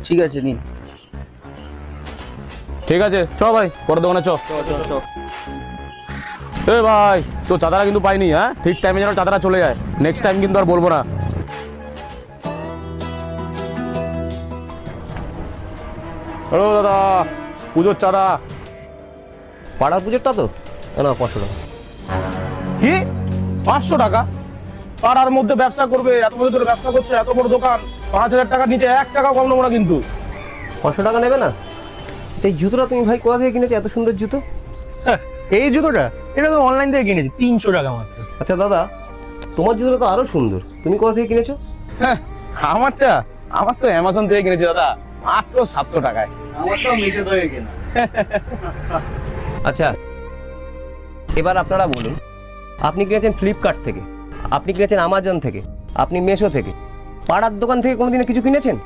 ঠিক আছে নিন। ঠিক আছে চ ভাই, পরের দোকানে চ। এ ভাই, তো চাঁদারা কিন্তু পাইনি, হ্যাঁ ঠিক টাইমে যেন চাঁদারা চলে যায়, নেক্সট টাইম কিন্তু আর বলবো না। হ্যালো দাদা, পুজোর চাঁদা। পাড়ার পুজোরটা তো না 500 টাকা। কি 500 টাকা? পাড়ার মধ্যে ব্যবসা করবে, এত বছর ধরে ব্যবসা করছে, এত বড় দোকান, 5000 টাকার নিচে 1 টাকা কম নেবো না কিন্তু। 500 টাকা নেবে না? এই জুতোটা তুমি ভাই কোথা থেকে কিনেছো, এত সুন্দর জুতো? এই জুতোটা এটা তো অনলাইন থেকে কিনেছি 300 টাকা মাত্র। আচ্ছা দাদা, তোমার জুতোটা তো আরো সুন্দর, তুমি কোথা থেকে কিনেছো? হ্যাঁ, আমার তো অ্যামাজন থেকে কিনেছি দাদা, মাত্র 700 টাকায়। আমারটাও মিটে হয়ে কেনা। আচ্ছা এবার আপনারা বলুন, আপনি কিনেছেন ফ্লিপকার্ট থেকে, আপনি কিনেছেন অ্যামাজন থেকে, আপনি মেশো থেকে, পাড়ার দোকান থেকে কোনোদিন কিছু কিনেছেন?